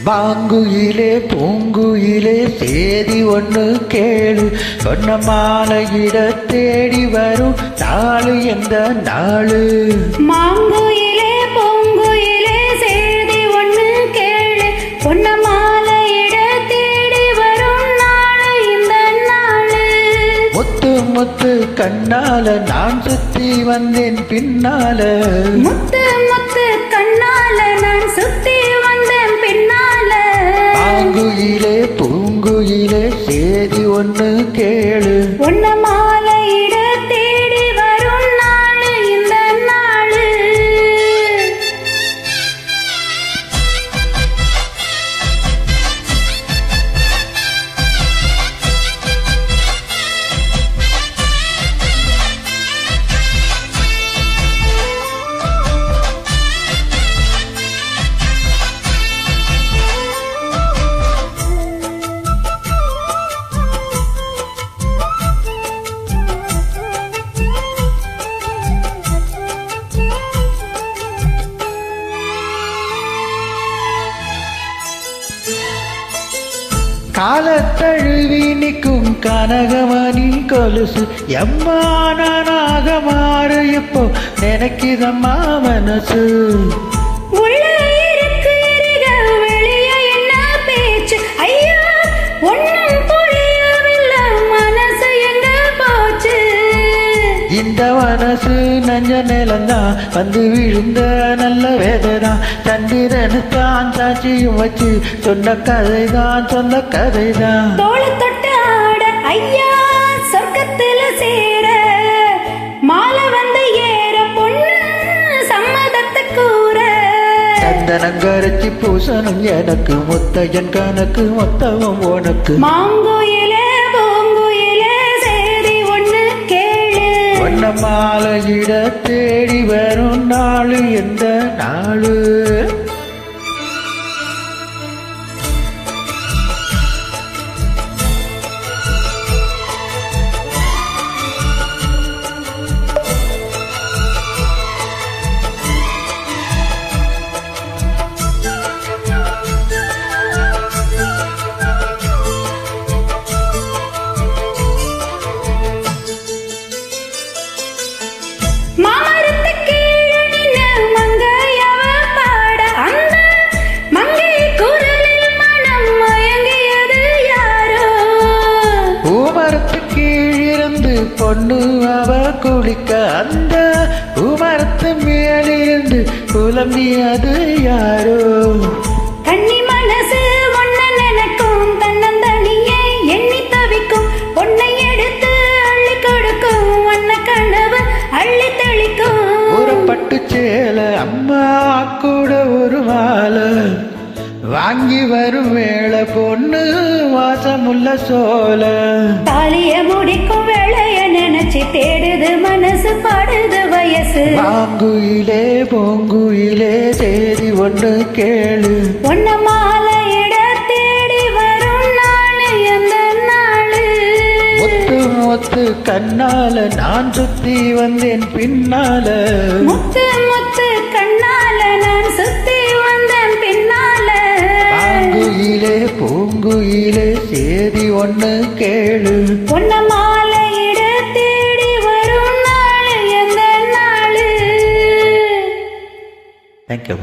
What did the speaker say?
மாங்குயிலே பூங்குயிலே சேதி ஒண்ணு கேளு, சொன்ன மாலையிட தேடி வரும் நாளு எந்த நாளு. மாங்குயிலே பூங்குயிலே சேதி ஒண்ணு கேளு, சொன்ன மாலையிட தேடி வரும் நாளு இந்த நாளு. முத்து முத்து கண்ணால நான் சுத்தி வந்தேன் பின்னால, முத்து முத்து கண்ணால நான் சுத்தி வந்தேன் பின்னால. மாங்குயிலே பூங்குயிலே சேதி ஒண்ணு கேளு, ஒன்ன மாலையிட தேடி வரும் நாளு இந்த நாளு. காலத்தழுவி நிற்கும் கனகமணி கொலுசு எம்மானாக மாறு இப்போ நினைக்குதம்மா மனசு. உள்ள இருக்கு எரிகள் வெளிய என்ன பேச்சு, ஐயா ஒன்னும் புரியவில்லை மனசு எங்க போச்சு. இந்த மனசு நஞ்ச நிலந்தான் வந்து விழுந்த நல்ல வேததான், சந்திரனுத்தான் சாட்சியும் வச்சு சொன்ன கதைதான் சொன்ன கதைதான். தோள தொட்டு ஆட ஐயா சொர்க்கத்துல சேர, மாலை வந்து ஏற பொண்ணு சம்மதத்தை கூற. சந்தனங்கரைச்சி பூசணும் எனக்கு முத்தையன் கணக்கு மொத்தமும் உனக்கு. மாங்குயிலே பூங்குயிலே சேதி ஒண்ணு கேளு, ஒன்ன மாலையிட தேடி வரும் நாளு எந்த நாளு. பொண்ணு அவ குளிக்க அந்த உமரத்து மேலிருந்து குழம்பியது யாரோ. கண்ணி மனசு ஒன்ன நினைக்கும் தன்னந்தனியே எண்ணி தவிக்கும், பொண்ணை எடுத்து அள்ளி கொடுக்கும் வண்ண கனவு அள்ளி தெளிக்கும். ஒரு பட்டு சேல அம்மா கூட ஒரு மாலை வாங்கி வரும் வேளை பொண்ணு வாசமுள்ள சோல. தாலிய முடிக்கும் வேளைய நினைச்சு தேடுது மனசு பாடுது வயசு. மாங்குயிலே பூங்குயிலே சேதி ஒண்ணு கேளு, ஒன்ன மாலையிட தேடி வரும் நாளு எந்த நாளு. முத்து முத்து கண்ணால நான் சுத்தி வந்தேன் பின்னால, முத்து முத்து கண்ணால நான் சுத்தி வந்தேன் பின்னால. மாங்குயிலே பூங்குயிலே சேதி ஒண்ணு கேளு, ஒன்ன மாலையிட தேடி வரும் நாளு எந்த நாளு. தேங்க்யூ.